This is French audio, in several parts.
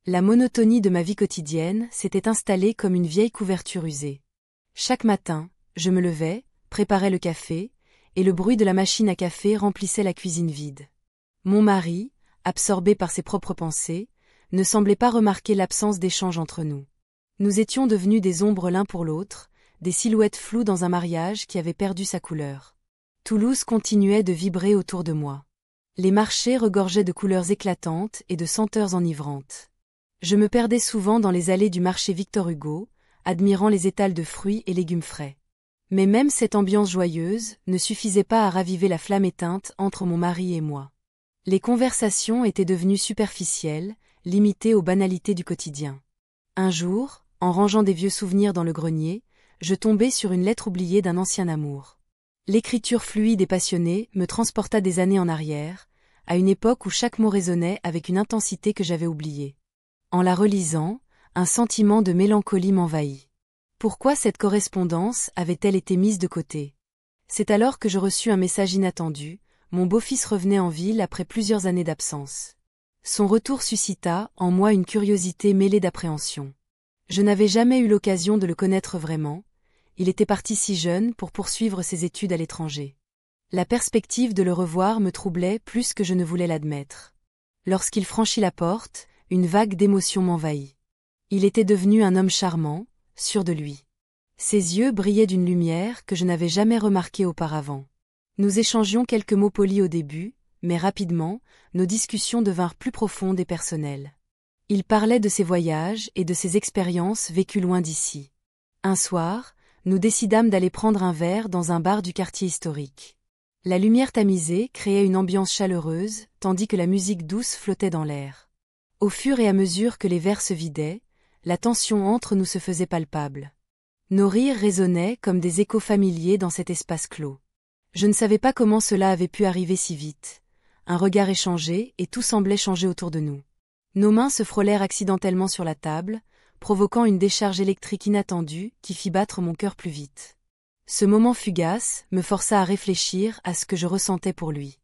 La monotonie de ma vie quotidienne s'était installée comme une vieille couverture usée. Chaque matin, je me levais, préparais le café, et le bruit de la machine à café remplissait la cuisine vide. Mon mari, absorbé par ses propres pensées, ne semblait pas remarquer l'absence d'échange entre nous. Nous étions devenus des ombres l'un pour l'autre, des silhouettes floues dans un mariage qui avait perdu sa couleur. Toulouse continuait de vibrer autour de moi. Les marchés regorgeaient de couleurs éclatantes et de senteurs enivrantes. Je me perdais souvent dans les allées du marché Victor Hugo, admirant les étals de fruits et légumes frais. Mais même cette ambiance joyeuse ne suffisait pas à raviver la flamme éteinte entre mon mari et moi. Les conversations étaient devenues superficielles, limitées aux banalités du quotidien. Un jour, en rangeant des vieux souvenirs dans le grenier, je tombai sur une lettre oubliée d'un ancien amour. L'écriture fluide et passionnée me transporta des années en arrière, à une époque où chaque mot résonnait avec une intensité que j'avais oubliée. En la relisant, un sentiment de mélancolie m'envahit. Pourquoi cette correspondance avait-elle été mise de côté? C'est alors que je reçus un message inattendu. Mon beau-fils revenait en ville après plusieurs années d'absence. Son retour suscita en moi une curiosité mêlée d'appréhension. Je n'avais jamais eu l'occasion de le connaître vraiment. Il était parti si jeune pour poursuivre ses études à l'étranger. La perspective de le revoir me troublait plus que je ne voulais l'admettre. Lorsqu'il franchit la porte, une vague d'émotion m'envahit. Il était devenu un homme charmant, sûr de lui. Ses yeux brillaient d'une lumière que je n'avais jamais remarquée auparavant. Nous échangions quelques mots polis au début, mais rapidement, nos discussions devinrent plus profondes et personnelles. Il parlait de ses voyages et de ses expériences vécues loin d'ici. Un soir, nous décidâmes d'aller prendre un verre dans un bar du quartier historique. La lumière tamisée créait une ambiance chaleureuse, tandis que la musique douce flottait dans l'air. Au fur et à mesure que les verres se vidaient, la tension entre nous se faisait palpable. Nos rires résonnaient comme des échos familiers dans cet espace clos. Je ne savais pas comment cela avait pu arriver si vite. Un regard échangé et tout semblait changer autour de nous. Nos mains se frôlèrent accidentellement sur la table, provoquant une décharge électrique inattendue qui fit battre mon cœur plus vite. Ce moment fugace me força à réfléchir à ce que je ressentais pour lui.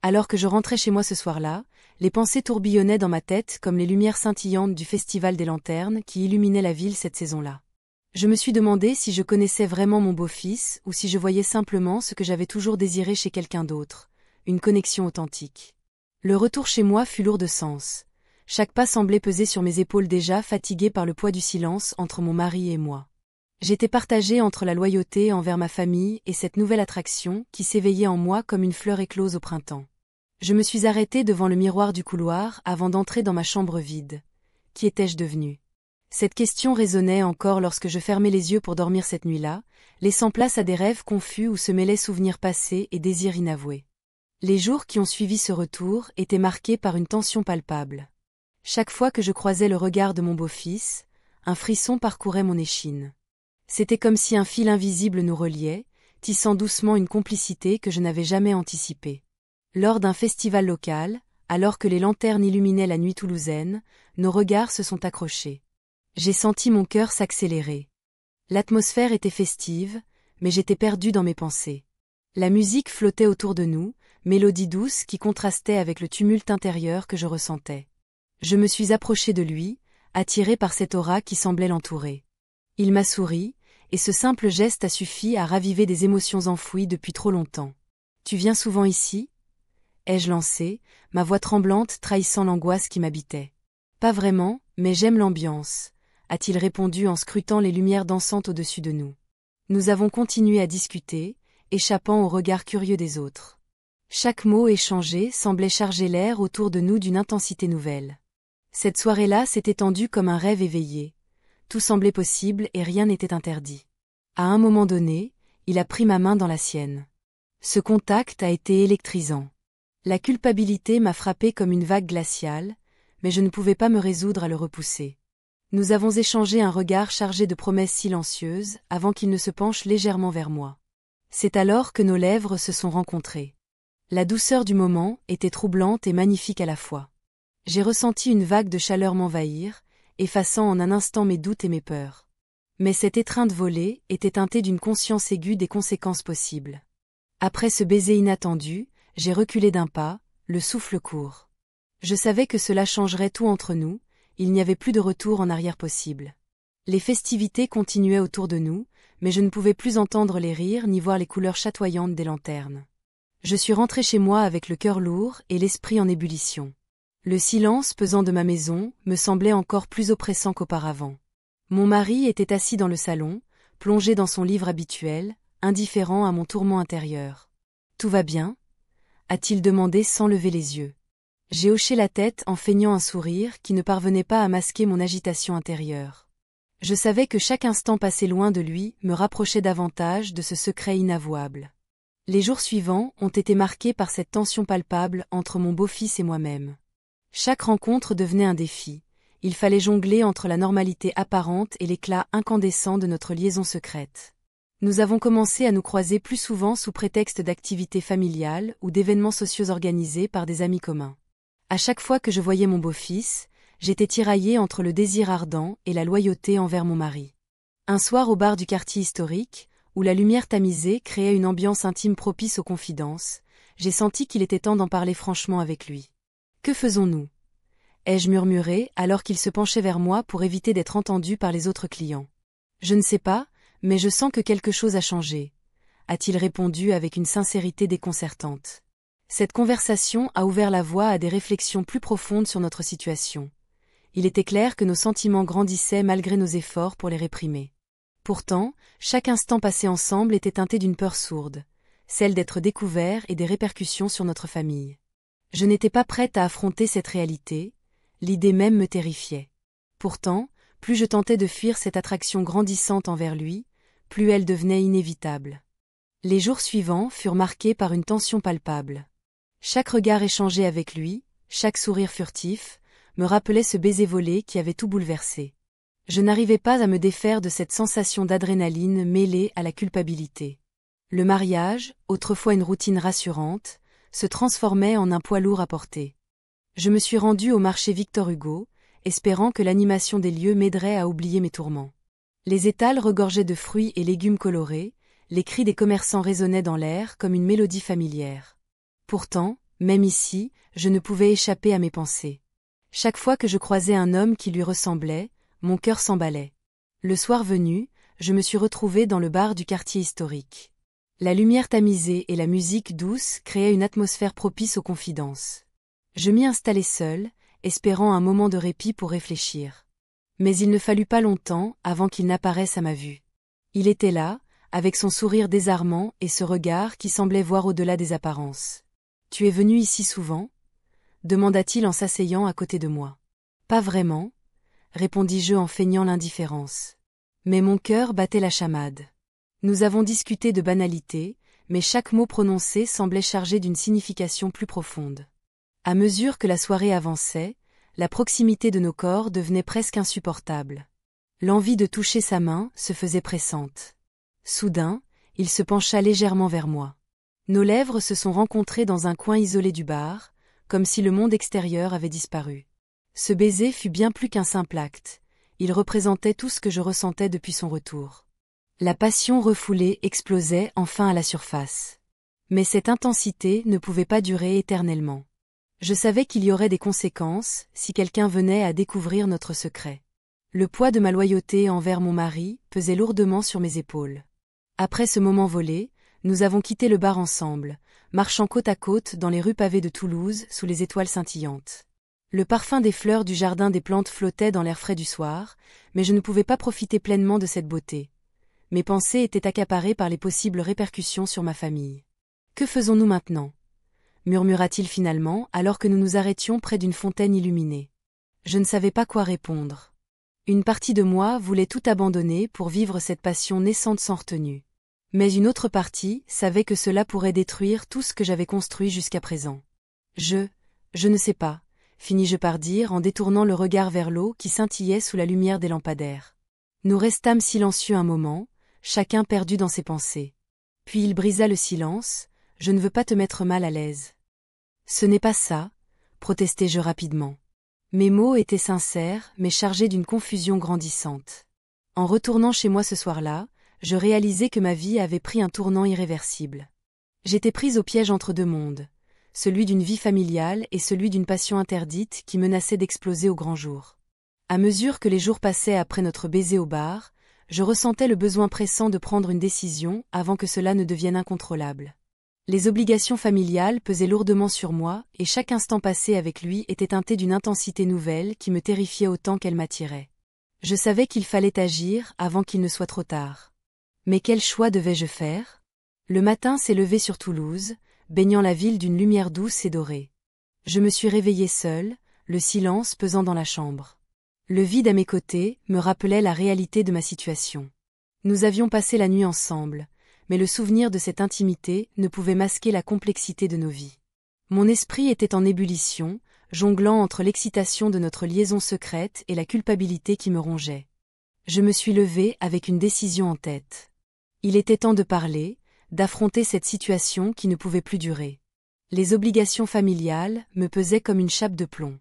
Alors que je rentrais chez moi ce soir-là, les pensées tourbillonnaient dans ma tête comme les lumières scintillantes du Festival des Lanternes qui illuminaient la ville cette saison-là. Je me suis demandé si je connaissais vraiment mon beau-fils ou si je voyais simplement ce que j'avais toujours désiré chez quelqu'un d'autre, une connexion authentique. Le retour chez moi fut lourd de sens. Chaque pas semblait peser sur mes épaules déjà fatiguées par le poids du silence entre mon mari et moi. J'étais partagée entre la loyauté envers ma famille et cette nouvelle attraction qui s'éveillait en moi comme une fleur éclose au printemps. Je me suis arrêtée devant le miroir du couloir avant d'entrer dans ma chambre vide. Qui étais-je devenue? Cette question résonnait encore lorsque je fermais les yeux pour dormir cette nuit-là, laissant place à des rêves confus où se mêlaient souvenirs passés et désirs inavoués. Les jours qui ont suivi ce retour étaient marqués par une tension palpable. Chaque fois que je croisais le regard de mon beau-fils, un frisson parcourait mon échine. C'était comme si un fil invisible nous reliait, tissant doucement une complicité que je n'avais jamais anticipée. Lors d'un festival local, alors que les lanternes illuminaient la nuit toulousaine, nos regards se sont accrochés. J'ai senti mon cœur s'accélérer. L'atmosphère était festive, mais j'étais perdue dans mes pensées. La musique flottait autour de nous, mélodie douce qui contrastait avec le tumulte intérieur que je ressentais. Je me suis approchée de lui, attirée par cette aura qui semblait l'entourer. Il m'a souri, et ce simple geste a suffi à raviver des émotions enfouies depuis trop longtemps. « Tu viens souvent ici ?» ai-je lancé, ma voix tremblante trahissant l'angoisse qui m'habitait. « Pas vraiment, mais j'aime l'ambiance », a-t-il répondu en scrutant les lumières dansantes au-dessus de nous. Nous avons continué à discuter, échappant aux regards curieux des autres. Chaque mot échangé semblait charger l'air autour de nous d'une intensité nouvelle. Cette soirée-là s'est étendue comme un rêve éveillé. Tout semblait possible et rien n'était interdit. À un moment donné, il a pris ma main dans la sienne. Ce contact a été électrisant. La culpabilité m'a frappé comme une vague glaciale, mais je ne pouvais pas me résoudre à le repousser. Nous avons échangé un regard chargé de promesses silencieuses avant qu'il ne se penche légèrement vers moi. C'est alors que nos lèvres se sont rencontrées. La douceur du moment était troublante et magnifique à la fois. J'ai ressenti une vague de chaleur m'envahir, effaçant en un instant mes doutes et mes peurs. Mais cette étreinte volée était teintée d'une conscience aiguë des conséquences possibles. Après ce baiser inattendu, j'ai reculé d'un pas, le souffle court. Je savais que cela changerait tout entre nous, il n'y avait plus de retour en arrière possible. Les festivités continuaient autour de nous, mais je ne pouvais plus entendre les rires ni voir les couleurs chatoyantes des lanternes. Je suis rentré chez moi avec le cœur lourd et l'esprit en ébullition. Le silence pesant de ma maison me semblait encore plus oppressant qu'auparavant. Mon mari était assis dans le salon, plongé dans son livre habituel, indifférent à mon tourment intérieur. « Tout va bien ?» a-t-il demandé sans lever les yeux. J'ai hoché la tête en feignant un sourire qui ne parvenait pas à masquer mon agitation intérieure. Je savais que chaque instant passé loin de lui me rapprochait davantage de ce secret inavouable. Les jours suivants ont été marqués par cette tension palpable entre mon beau-fils et moi-même. Chaque rencontre devenait un défi. Il fallait jongler entre la normalité apparente et l'éclat incandescent de notre liaison secrète. Nous avons commencé à nous croiser plus souvent sous prétexte d'activités familiales ou d'événements sociaux organisés par des amis communs. À chaque fois que je voyais mon beau-fils, j'étais tiraillée entre le désir ardent et la loyauté envers mon mari. Un soir au bar du quartier historique, où la lumière tamisée créait une ambiance intime propice aux confidences, j'ai senti qu'il était temps d'en parler franchement avec lui. « Que faisons-nous » ai-je murmuré alors qu'il se penchait vers moi pour éviter d'être entendu par les autres clients. « Je ne sais pas, mais je sens que quelque chose a changé » a-t-il répondu avec une sincérité déconcertante. Cette conversation a ouvert la voie à des réflexions plus profondes sur notre situation. Il était clair que nos sentiments grandissaient malgré nos efforts pour les réprimer. Pourtant, chaque instant passé ensemble était teinté d'une peur sourde, celle d'être découvert et des répercussions sur notre famille. Je n'étais pas prête à affronter cette réalité, l'idée même me terrifiait. Pourtant, plus je tentais de fuir cette attraction grandissante envers lui, plus elle devenait inévitable. Les jours suivants furent marqués par une tension palpable. Chaque regard échangé avec lui, chaque sourire furtif, me rappelait ce baiser volé qui avait tout bouleversé. Je n'arrivais pas à me défaire de cette sensation d'adrénaline mêlée à la culpabilité. Le mariage, autrefois une routine rassurante, se transformait en un poids lourd à porter. Je me suis rendue au marché Victor Hugo, espérant que l'animation des lieux m'aiderait à oublier mes tourments. Les étals regorgeaient de fruits et légumes colorés, les cris des commerçants résonnaient dans l'air comme une mélodie familière. Pourtant, même ici, je ne pouvais échapper à mes pensées. Chaque fois que je croisais un homme qui lui ressemblait, mon cœur s'emballait. Le soir venu, je me suis retrouvée dans le bar du quartier historique. La lumière tamisée et la musique douce créaient une atmosphère propice aux confidences. Je m'y installai seule, espérant un moment de répit pour réfléchir. Mais il ne fallut pas longtemps avant qu'il n'apparaisse à ma vue. Il était là, avec son sourire désarmant et ce regard qui semblait voir au-delà des apparences. « Tu es venu ici souvent » demanda-t-il en s'asseyant à côté de moi. « Pas vraiment » répondis-je en feignant l'indifférence. Mais mon cœur battait la chamade. Nous avons discuté de banalités, mais chaque mot prononcé semblait chargé d'une signification plus profonde. À mesure que la soirée avançait, la proximité de nos corps devenait presque insupportable. L'envie de toucher sa main se faisait pressante. Soudain, il se pencha légèrement vers moi. Nos lèvres se sont rencontrées dans un coin isolé du bar, comme si le monde extérieur avait disparu. Ce baiser fut bien plus qu'un simple acte, il représentait tout ce que je ressentais depuis son retour. La passion refoulée explosait enfin à la surface. Mais cette intensité ne pouvait pas durer éternellement. Je savais qu'il y aurait des conséquences si quelqu'un venait à découvrir notre secret. Le poids de ma loyauté envers mon mari pesait lourdement sur mes épaules. Après ce moment volé, nous avons quitté le bar ensemble, marchant côte à côte dans les rues pavées de Toulouse sous les étoiles scintillantes. Le parfum des fleurs du jardin des plantes flottait dans l'air frais du soir, mais je ne pouvais pas profiter pleinement de cette beauté. Mes pensées étaient accaparées par les possibles répercussions sur ma famille. « Que faisons-nous maintenant » murmura-t-il finalement alors que nous nous arrêtions près d'une fontaine illuminée. Je ne savais pas quoi répondre. Une partie de moi voulait tout abandonner pour vivre cette passion naissante sans retenue. Mais une autre partie savait que cela pourrait détruire tout ce que j'avais construit jusqu'à présent. Je ne sais pas, finis-je par dire en détournant le regard vers l'eau qui scintillait sous la lumière des lampadaires. Nous restâmes silencieux un moment, chacun perdu dans ses pensées. Puis il brisa le silence, « Je ne veux pas te mettre mal à l'aise. » « Ce n'est pas ça, » protestai-je rapidement. Mes mots étaient sincères, mais chargés d'une confusion grandissante. En retournant chez moi ce soir-là, je réalisais que ma vie avait pris un tournant irréversible. J'étais prise au piège entre deux mondes, celui d'une vie familiale et celui d'une passion interdite qui menaçait d'exploser au grand jour. À mesure que les jours passaient après notre baiser au bar, je ressentais le besoin pressant de prendre une décision avant que cela ne devienne incontrôlable. Les obligations familiales pesaient lourdement sur moi et chaque instant passé avec lui était teinté d'une intensité nouvelle qui me terrifiait autant qu'elle m'attirait. Je savais qu'il fallait agir avant qu'il ne soit trop tard. Mais quel choix devais-je faire? Le matin s'est levé sur Toulouse, baignant la ville d'une lumière douce et dorée. Je me suis réveillée seule, le silence pesant dans la chambre. Le vide à mes côtés me rappelait la réalité de ma situation. Nous avions passé la nuit ensemble, mais le souvenir de cette intimité ne pouvait masquer la complexité de nos vies. Mon esprit était en ébullition, jonglant entre l'excitation de notre liaison secrète et la culpabilité qui me rongeait. Je me suis levée avec une décision en tête. Il était temps de parler, d'affronter cette situation qui ne pouvait plus durer. Les obligations familiales me pesaient comme une chape de plomb.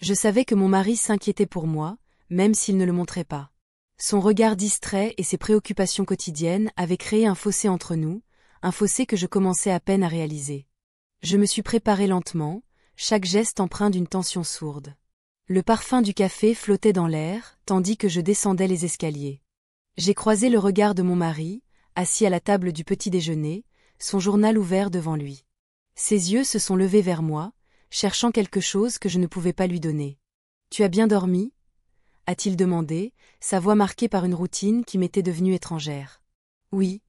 Je savais que mon mari s'inquiétait pour moi, même s'il ne le montrait pas. Son regard distrait et ses préoccupations quotidiennes avaient créé un fossé entre nous, un fossé que je commençais à peine à réaliser. Je me suis préparée lentement, chaque geste empreint d'une tension sourde. Le parfum du café flottait dans l'air, tandis que je descendais les escaliers. J'ai croisé le regard de mon mari, assis à la table du petit déjeuner, son journal ouvert devant lui. Ses yeux se sont levés vers moi, cherchant quelque chose que je ne pouvais pas lui donner. « Tu as bien dormi ?» a-t-il demandé, sa voix marquée par une routine qui m'était devenue étrangère. « Oui »,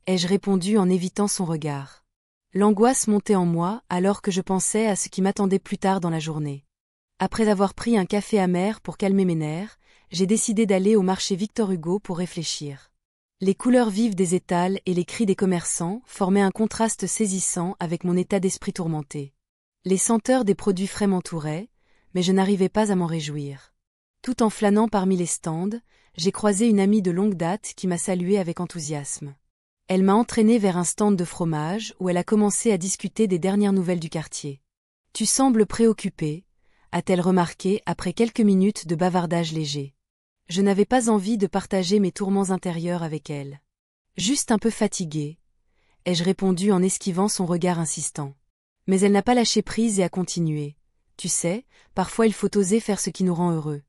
ai-je répondu en évitant son regard. L'angoisse montait en moi alors que je pensais à ce qui m'attendait plus tard dans la journée. Après avoir pris un café amer pour calmer mes nerfs, j'ai décidé d'aller au marché Victor Hugo pour réfléchir. Les couleurs vives des étals et les cris des commerçants formaient un contraste saisissant avec mon état d'esprit tourmenté. Les senteurs des produits frais m'entouraient, mais je n'arrivais pas à m'en réjouir. Tout en flânant parmi les stands, j'ai croisé une amie de longue date qui m'a saluée avec enthousiasme. Elle m'a entraînée vers un stand de fromage où elle a commencé à discuter des dernières nouvelles du quartier. « Tu sembles préoccupée », a-t-elle remarqué après quelques minutes de bavardage léger. Je n'avais pas envie de partager mes tourments intérieurs avec elle. « Juste un peu fatiguée », ai-je répondu en esquivant son regard insistant. Mais elle n'a pas lâché prise et a continué. « Tu sais, parfois il faut oser faire ce qui nous rend heureux. »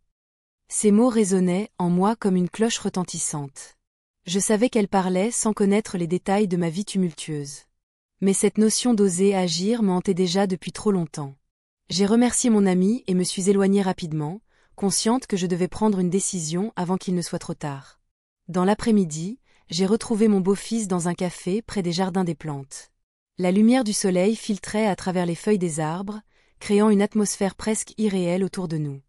Ces mots résonnaient en moi comme une cloche retentissante. Je savais qu'elle parlait sans connaître les détails de ma vie tumultueuse. Mais cette notion d'oser agir me hantait déjà depuis trop longtemps. J'ai remercié mon amie et me suis éloignée rapidement, consciente que je devais prendre une décision avant qu'il ne soit trop tard. Dans l'après-midi, j'ai retrouvé mon beau-fils dans un café près des jardins des plantes. La lumière du soleil filtrait à travers les feuilles des arbres, créant une atmosphère presque irréelle autour de nous.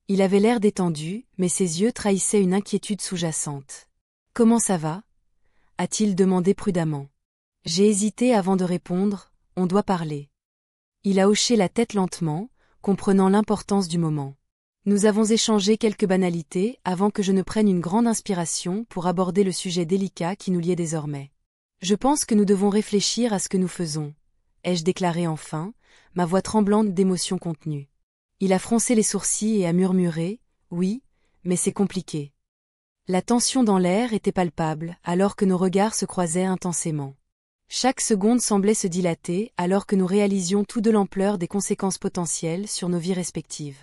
Il avait l'air détendu, mais ses yeux trahissaient une inquiétude sous-jacente. « Comment ça va ?» a-t-il demandé prudemment. J'ai hésité avant de répondre, « On doit parler. » Il a hoché la tête lentement, comprenant l'importance du moment. Nous avons échangé quelques banalités avant que je ne prenne une grande inspiration pour aborder le sujet délicat qui nous liait désormais. Je pense que nous devons réfléchir à ce que nous faisons, ai-je déclaré enfin, ma voix tremblante d'émotion contenue. Il a froncé les sourcils et a murmuré, « Oui, mais c'est compliqué. » La tension dans l'air était palpable alors que nos regards se croisaient intensément. Chaque seconde semblait se dilater alors que nous réalisions tout de l'ampleur des conséquences potentielles sur nos vies respectives.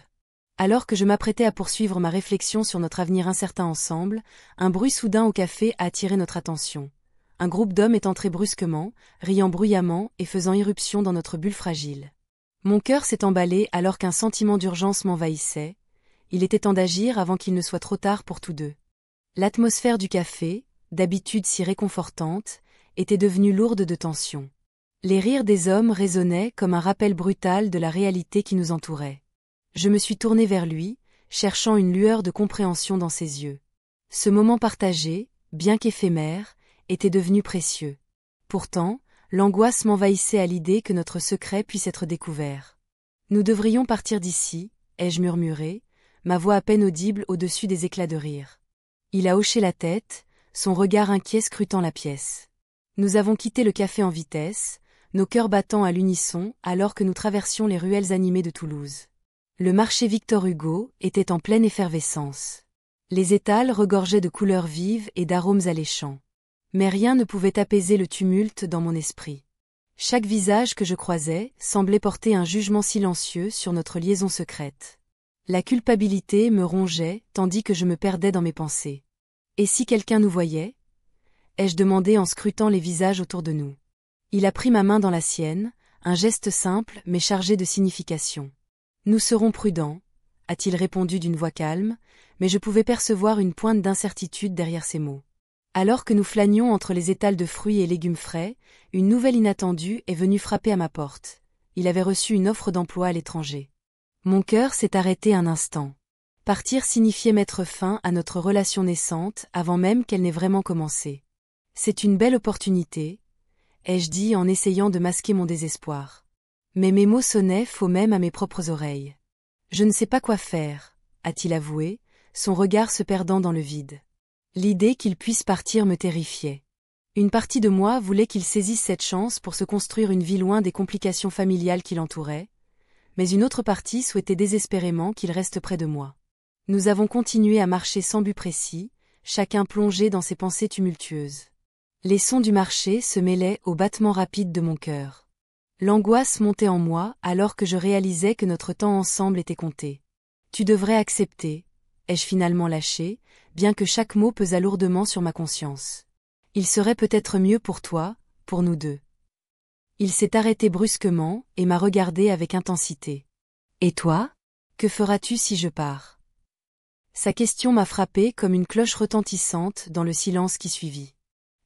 Alors que je m'apprêtais à poursuivre ma réflexion sur notre avenir incertain ensemble, un bruit soudain au café a attiré notre attention. Un groupe d'hommes est entré brusquement, riant bruyamment et faisant irruption dans notre bulle fragile. Mon cœur s'est emballé alors qu'un sentiment d'urgence m'envahissait. Il était temps d'agir avant qu'il ne soit trop tard pour tous deux. L'atmosphère du café, d'habitude si réconfortante, était devenue lourde de tension. Les rires des hommes résonnaient comme un rappel brutal de la réalité qui nous entourait. Je me suis tournée vers lui, cherchant une lueur de compréhension dans ses yeux. Ce moment partagé, bien qu'éphémère, était devenu précieux. Pourtant, l'angoisse m'envahissait à l'idée que notre secret puisse être découvert. « Nous devrions partir d'ici », ai-je murmuré, ma voix à peine audible au-dessus des éclats de rire. Il a hoché la tête, son regard inquiet scrutant la pièce. Nous avons quitté le café en vitesse, nos cœurs battant à l'unisson alors que nous traversions les ruelles animées de Toulouse. Le marché Victor Hugo était en pleine effervescence. Les étals regorgeaient de couleurs vives et d'arômes alléchants. Mais rien ne pouvait apaiser le tumulte dans mon esprit. Chaque visage que je croisais semblait porter un jugement silencieux sur notre liaison secrète. La culpabilité me rongeait tandis que je me perdais dans mes pensées. Et si quelqu'un nous voyait? Ai-je demandé en scrutant les visages autour de nous. Il a pris ma main dans la sienne, un geste simple mais chargé de signification. Nous serons prudents, a-t-il répondu d'une voix calme, mais je pouvais percevoir une pointe d'incertitude derrière ces mots. Alors que nous flânions entre les étals de fruits et légumes frais, une nouvelle inattendue est venue frapper à ma porte. Il avait reçu une offre d'emploi à l'étranger. Mon cœur s'est arrêté un instant. Partir signifiait mettre fin à notre relation naissante avant même qu'elle n'ait vraiment commencé. C'est une belle opportunité, ai-je dit en essayant de masquer mon désespoir. Mais mes mots sonnaient faux même à mes propres oreilles. Je ne sais pas quoi faire, a-t-il avoué, son regard se perdant dans le vide. L'idée qu'il puisse partir me terrifiait. Une partie de moi voulait qu'il saisisse cette chance pour se construire une vie loin des complications familiales qui l'entouraient, mais une autre partie souhaitait désespérément qu'il reste près de moi. Nous avons continué à marcher sans but précis, chacun plongé dans ses pensées tumultueuses. Les sons du marché se mêlaient aux battements rapides de mon cœur. L'angoisse montait en moi alors que je réalisais que notre temps ensemble était compté. Tu devrais accepter, ai-je finalement lâché, bien que chaque mot pesât lourdement sur ma conscience. Il serait peut-être mieux pour toi, pour nous deux. Il s'est arrêté brusquement et m'a regardé avec intensité. Et toi? Que feras-tu si je pars? Sa question m'a frappé comme une cloche retentissante dans le silence qui suivit.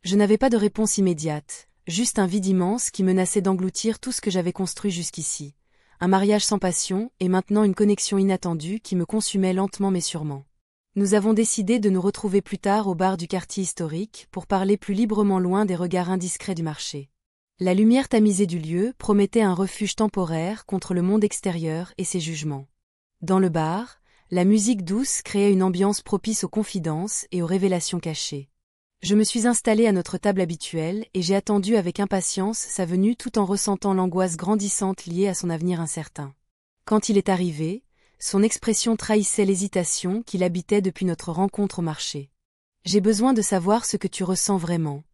Je n'avais pas de réponse immédiate, juste un vide immense qui menaçait d'engloutir tout ce que j'avais construit jusqu'ici. Un mariage sans passion et maintenant une connexion inattendue qui me consumait lentement mais sûrement. Nous avons décidé de nous retrouver plus tard au bar du quartier historique pour parler plus librement loin des regards indiscrets du marché. La lumière tamisée du lieu promettait un refuge temporaire contre le monde extérieur et ses jugements. Dans le bar, la musique douce créait une ambiance propice aux confidences et aux révélations cachées. Je me suis installée à notre table habituelle et j'ai attendu avec impatience sa venue tout en ressentant l'angoisse grandissante liée à son avenir incertain. Quand il est arrivé, son expression trahissait l'hésitation qui l'habitait depuis notre rencontre au marché. « J'ai besoin de savoir ce que tu ressens vraiment »,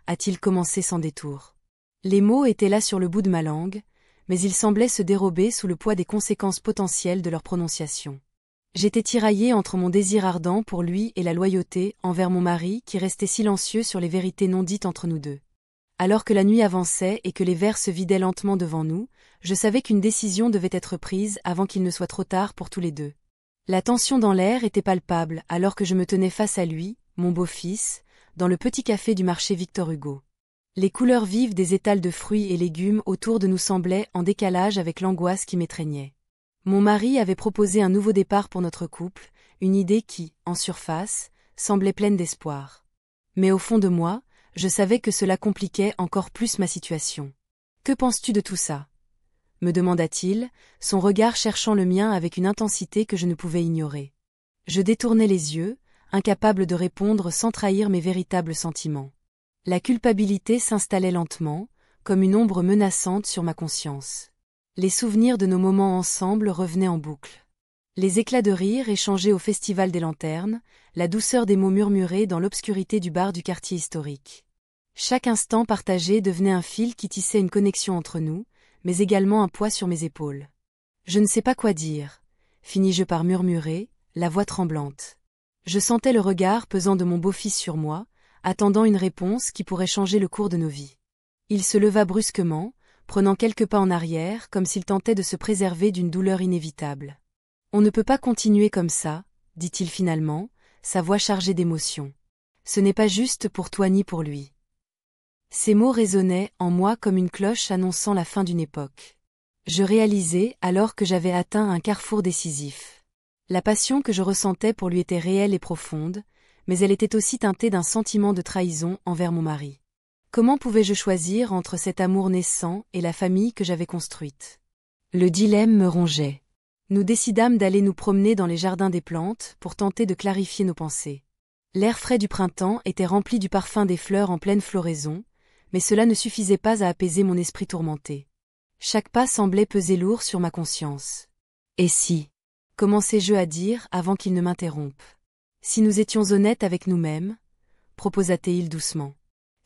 a-t-il commencé sans détour. Les mots étaient là sur le bout de ma langue, mais ils semblaient se dérober sous le poids des conséquences potentielles de leur prononciation. J'étais tiraillée entre mon désir ardent pour lui et la loyauté envers mon mari qui restait silencieux sur les vérités non dites entre nous deux. Alors que la nuit avançait et que les verres se vidaient lentement devant nous, je savais qu'une décision devait être prise avant qu'il ne soit trop tard pour tous les deux. La tension dans l'air était palpable alors que je me tenais face à lui, mon beau-fils, dans le petit café du marché Victor Hugo. Les couleurs vives des étals de fruits et légumes autour de nous semblaient en décalage avec l'angoisse qui m'étreignait. Mon mari avait proposé un nouveau départ pour notre couple, une idée qui, en surface, semblait pleine d'espoir. Mais au fond de moi, je savais que cela compliquait encore plus ma situation. « Que penses-tu de tout ça ?» me demanda-t-il, son regard cherchant le mien avec une intensité que je ne pouvais ignorer. Je détournai les yeux, incapable de répondre sans trahir mes véritables sentiments. La culpabilité s'installait lentement, comme une ombre menaçante sur ma conscience. Les souvenirs de nos moments ensemble revenaient en boucle. Les éclats de rire échangés au Festival des Lanternes, la douceur des mots murmurés dans l'obscurité du bar du quartier historique. Chaque instant partagé devenait un fil qui tissait une connexion entre nous, mais également un poids sur mes épaules. Je ne sais pas quoi dire, finis-je par murmurer, la voix tremblante. Je sentais le regard pesant de mon beau-fils sur moi, attendant une réponse qui pourrait changer le cours de nos vies. Il se leva brusquement, prenant quelques pas en arrière comme s'il tentait de se préserver d'une douleur inévitable. « On ne peut pas continuer comme ça, » dit-il finalement, sa voix chargée d'émotion. « Ce n'est pas juste pour toi ni pour lui. » Ces mots résonnaient en moi comme une cloche annonçant la fin d'une époque. Je réalisais alors que j'avais atteint un carrefour décisif. La passion que je ressentais pour lui était réelle et profonde, mais elle était aussi teintée d'un sentiment de trahison envers mon mari. Comment pouvais-je choisir entre cet amour naissant et la famille que j'avais construite? Le dilemme me rongeait. Nous décidâmes d'aller nous promener dans les jardins des plantes pour tenter de clarifier nos pensées. L'air frais du printemps était rempli du parfum des fleurs en pleine floraison, mais cela ne suffisait pas à apaiser mon esprit tourmenté. Chaque pas semblait peser lourd sur ma conscience. Et si, commençai-je à dire avant qu'il ne m'interrompe. Si nous étions honnêtes avec nous-mêmes, proposa-t-il doucement.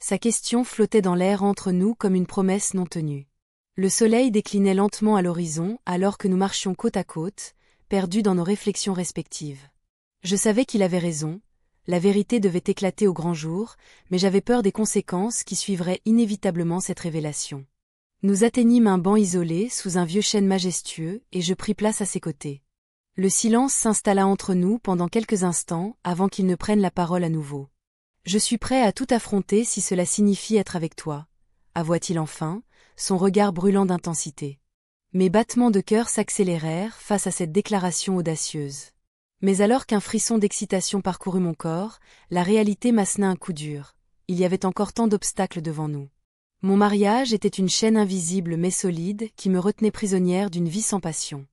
Sa question flottait dans l'air entre nous comme une promesse non tenue. Le soleil déclinait lentement à l'horizon alors que nous marchions côte à côte, perdus dans nos réflexions respectives. Je savais qu'il avait raison, la vérité devait éclater au grand jour, mais j'avais peur des conséquences qui suivraient inévitablement cette révélation. Nous atteignîmes un banc isolé sous un vieux chêne majestueux et je pris place à ses côtés. Le silence s'installa entre nous pendant quelques instants avant qu'il ne prenne la parole à nouveau. « Je suis prêt à tout affronter si cela signifie être avec toi », avoua-t-il enfin, son regard brûlant d'intensité. Mes battements de cœur s'accélérèrent face à cette déclaration audacieuse. Mais alors qu'un frisson d'excitation parcourut mon corps, la réalité m'assena un coup dur. Il y avait encore tant d'obstacles devant nous. Mon mariage était une chaîne invisible mais solide qui me retenait prisonnière d'une vie sans passion.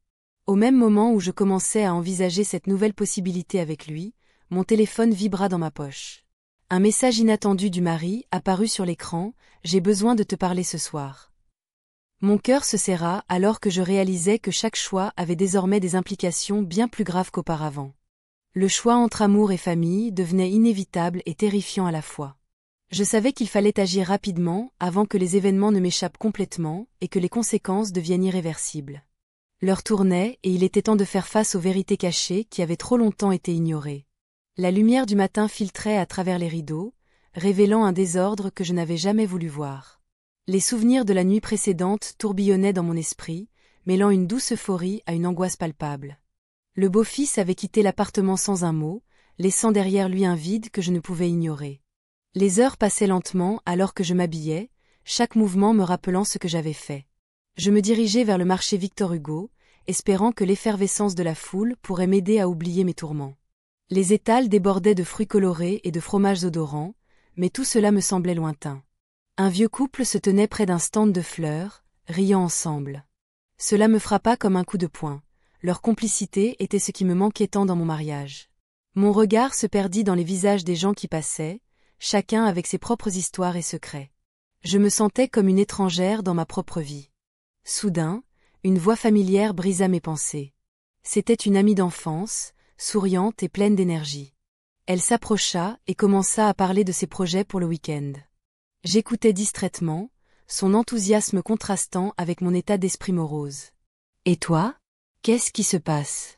Au même moment où je commençais à envisager cette nouvelle possibilité avec lui, mon téléphone vibra dans ma poche. Un message inattendu du mari apparut sur l'écran, « J'ai besoin de te parler ce soir ». Mon cœur se serra alors que je réalisais que chaque choix avait désormais des implications bien plus graves qu'auparavant. Le choix entre amour et famille devenait inévitable et terrifiant à la fois. Je savais qu'il fallait agir rapidement avant que les événements ne m'échappent complètement et que les conséquences deviennent irréversibles. L'heure tournait et il était temps de faire face aux vérités cachées qui avaient trop longtemps été ignorées. La lumière du matin filtrait à travers les rideaux, révélant un désordre que je n'avais jamais voulu voir. Les souvenirs de la nuit précédente tourbillonnaient dans mon esprit, mêlant une douce euphorie à une angoisse palpable. Le beau-fils avait quitté l'appartement sans un mot, laissant derrière lui un vide que je ne pouvais ignorer. Les heures passaient lentement alors que je m'habillais, chaque mouvement me rappelant ce que j'avais fait. Je me dirigeais vers le marché Victor Hugo, espérant que l'effervescence de la foule pourrait m'aider à oublier mes tourments. Les étals débordaient de fruits colorés et de fromages odorants, mais tout cela me semblait lointain. Un vieux couple se tenait près d'un stand de fleurs, riant ensemble. Cela me frappa comme un coup de poing. Leur complicité était ce qui me manquait tant dans mon mariage. Mon regard se perdit dans les visages des gens qui passaient, chacun avec ses propres histoires et secrets. Je me sentais comme une étrangère dans ma propre vie. Soudain, une voix familière brisa mes pensées. C'était une amie d'enfance, souriante et pleine d'énergie. Elle s'approcha et commença à parler de ses projets pour le week-end. J'écoutais distraitement, son enthousiasme contrastant avec mon état d'esprit morose. « Et toi ? Qu'est-ce qui se passe ?»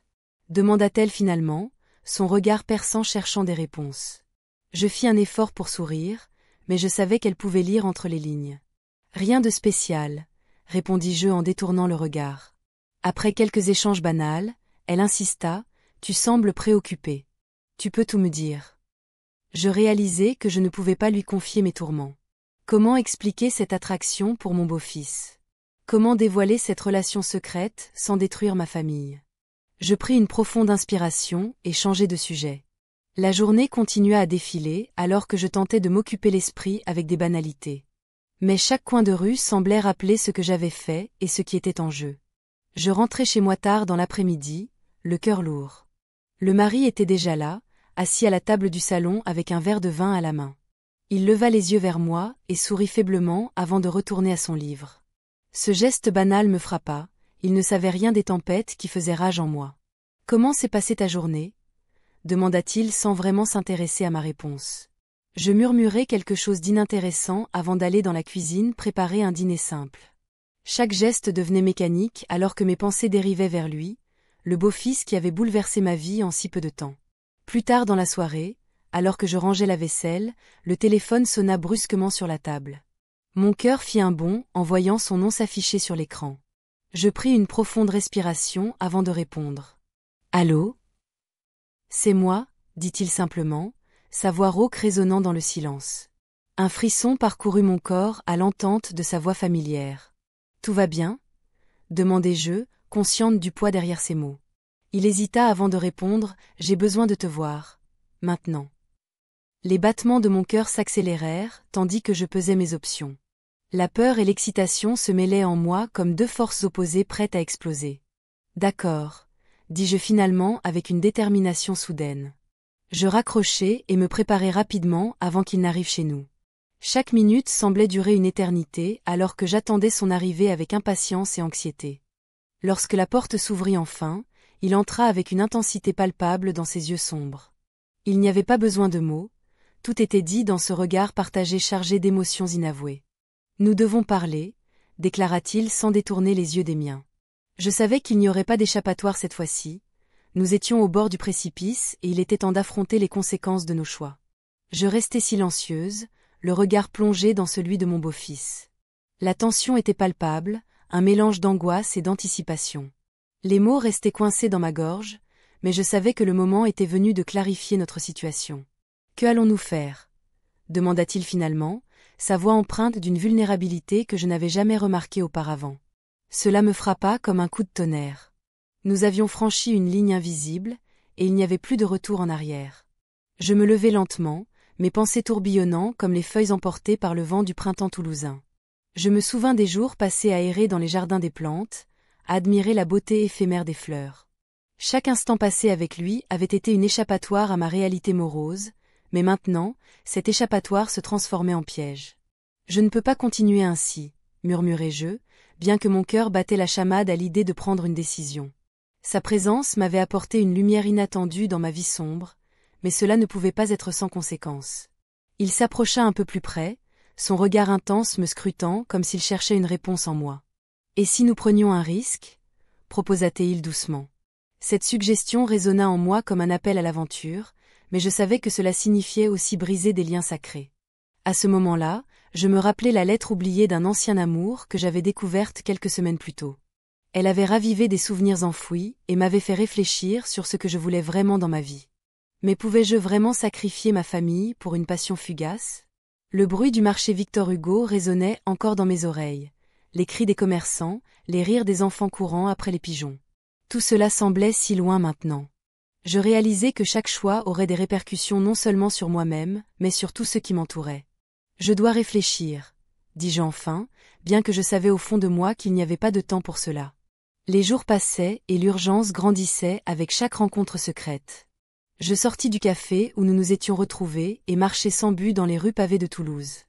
demanda-t-elle finalement, son regard perçant cherchant des réponses. Je fis un effort pour sourire, mais je savais qu'elle pouvait lire entre les lignes. « Rien de spécial », répondis-je en détournant le regard. Après quelques échanges banals, elle insista, « Tu sembles préoccupé. Tu peux tout me dire. » Je réalisai que je ne pouvais pas lui confier mes tourments. Comment expliquer cette attraction pour mon beau-fils ? Comment dévoiler cette relation secrète sans détruire ma famille ? Je pris une profonde inspiration et changeai de sujet. La journée continua à défiler alors que je tentais de m'occuper l'esprit avec des banalités. Mais chaque coin de rue semblait rappeler ce que j'avais fait et ce qui était en jeu. Je rentrai chez moi tard dans l'après-midi, le cœur lourd. Le mari était déjà là, assis à la table du salon avec un verre de vin à la main. Il leva les yeux vers moi et sourit faiblement avant de retourner à son livre. Ce geste banal me frappa, il ne savait rien des tempêtes qui faisaient rage en moi. « Comment s'est passée ta journée ?» demanda-t-il sans vraiment s'intéresser à ma réponse. Je murmurai quelque chose d'inintéressant avant d'aller dans la cuisine préparer un dîner simple. Chaque geste devenait mécanique alors que mes pensées dérivaient vers lui, le beau-fils qui avait bouleversé ma vie en si peu de temps. Plus tard dans la soirée, alors que je rangeais la vaisselle, le téléphone sonna brusquement sur la table. Mon cœur fit un bond en voyant son nom s'afficher sur l'écran. Je pris une profonde respiration avant de répondre. « Allô ? » « C'est moi, » dit-il simplement, sa voix rauque résonnant dans le silence. Un frisson parcourut mon corps à l'entente de sa voix familière. « Tout va bien ? » demandai-je, consciente du poids derrière ses mots. Il hésita avant de répondre « J'ai besoin de te voir. Maintenant. » Les battements de mon cœur s'accélérèrent, tandis que je pesais mes options. La peur et l'excitation se mêlaient en moi comme deux forces opposées prêtes à exploser. « D'accord, » dis-je finalement avec une détermination soudaine. Je raccrochai et me préparai rapidement avant qu'il n'arrive chez nous. Chaque minute semblait durer une éternité alors que j'attendais son arrivée avec impatience et anxiété. Lorsque la porte s'ouvrit enfin, il entra avec une intensité palpable dans ses yeux sombres. Il n'y avait pas besoin de mots, tout était dit dans ce regard partagé chargé d'émotions inavouées. « Nous devons parler », déclara-t-il sans détourner les yeux des miens. Je savais qu'il n'y aurait pas d'échappatoire cette fois-ci, Nous étions au bord du précipice et il était temps d'affronter les conséquences de nos choix. Je restais silencieuse, le regard plongé dans celui de mon beau-fils. La tension était palpable, un mélange d'angoisse et d'anticipation. Les mots restaient coincés dans ma gorge, mais je savais que le moment était venu de clarifier notre situation. « Que allons-nous faire » demanda-t-il finalement, sa voix empreinte d'une vulnérabilité que je n'avais jamais remarquée auparavant. Cela me frappa comme un coup de tonnerre. Nous avions franchi une ligne invisible, et il n'y avait plus de retour en arrière. Je me levai lentement, mes pensées tourbillonnant comme les feuilles emportées par le vent du printemps toulousain. Je me souvins des jours passés à errer dans les jardins des plantes, à admirer la beauté éphémère des fleurs. Chaque instant passé avec lui avait été une échappatoire à ma réalité morose, mais maintenant, cet échappatoire se transformait en piège. « Je ne peux pas continuer ainsi », murmurai-je, bien que mon cœur battait la chamade à l'idée de prendre une décision. Sa présence m'avait apporté une lumière inattendue dans ma vie sombre, mais cela ne pouvait pas être sans conséquence. Il s'approcha un peu plus près, son regard intense me scrutant comme s'il cherchait une réponse en moi. « Et si nous prenions un risque » proposa-t-il doucement. Cette suggestion résonna en moi comme un appel à l'aventure, mais je savais que cela signifiait aussi briser des liens sacrés. À ce moment-là, je me rappelai la lettre oubliée d'un ancien amour que j'avais découverte quelques semaines plus tôt. Elle avait ravivé des souvenirs enfouis et m'avait fait réfléchir sur ce que je voulais vraiment dans ma vie. Mais pouvais-je vraiment sacrifier ma famille pour une passion fugace ? Le bruit du marché Victor Hugo résonnait encore dans mes oreilles, les cris des commerçants, les rires des enfants courant après les pigeons. Tout cela semblait si loin maintenant. Je réalisais que chaque choix aurait des répercussions non seulement sur moi-même, mais sur tous ceux qui m'entouraient. « Je dois réfléchir », dis-je enfin, bien que je savais au fond de moi qu'il n'y avait pas de temps pour cela. Les jours passaient et l'urgence grandissait avec chaque rencontre secrète. Je sortis du café où nous nous étions retrouvés et marchai sans but dans les rues pavées de Toulouse.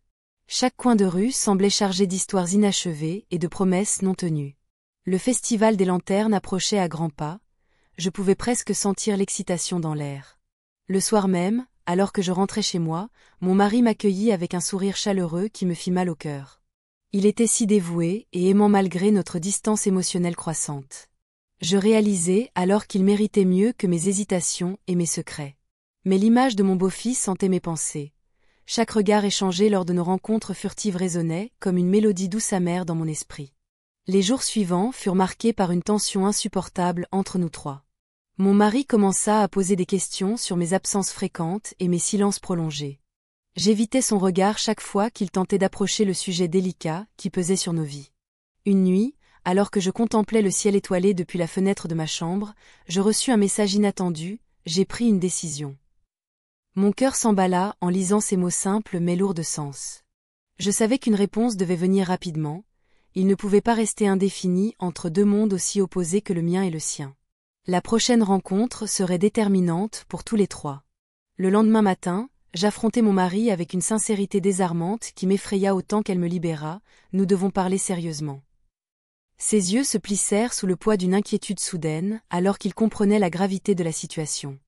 Chaque coin de rue semblait chargé d'histoires inachevées et de promesses non tenues. Le festival des lanternes approchait à grands pas, je pouvais presque sentir l'excitation dans l'air. Le soir même, alors que je rentrais chez moi, mon mari m'accueillit avec un sourire chaleureux qui me fit mal au cœur. Il était si dévoué et aimant malgré notre distance émotionnelle croissante. Je réalisais alors qu'il méritait mieux que mes hésitations et mes secrets. Mais l'image de mon beau-fils hantait mes pensées. Chaque regard échangé lors de nos rencontres furtives résonnait comme une mélodie douce amère dans mon esprit. Les jours suivants furent marqués par une tension insupportable entre nous trois. Mon mari commença à poser des questions sur mes absences fréquentes et mes silences prolongés. J'évitais son regard chaque fois qu'il tentait d'approcher le sujet délicat qui pesait sur nos vies. Une nuit, alors que je contemplais le ciel étoilé depuis la fenêtre de ma chambre, je reçus un message inattendu, j'ai pris une décision. Mon cœur s'emballa en lisant ces mots simples mais lourds de sens. Je savais qu'une réponse devait venir rapidement, il ne pouvait pas rester indéfini entre deux mondes aussi opposés que le mien et le sien. La prochaine rencontre serait déterminante pour tous les trois. Le lendemain matin, j'affrontai mon mari avec une sincérité désarmante qui m'effraya autant qu'elle me libéra, nous devons parler sérieusement. Ses yeux se plissèrent sous le poids d'une inquiétude soudaine, alors qu'il comprenait la gravité de la situation.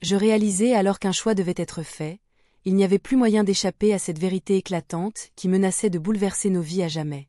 Je réalisai alors qu'un choix devait être fait, il n'y avait plus moyen d'échapper à cette vérité éclatante qui menaçait de bouleverser nos vies à jamais.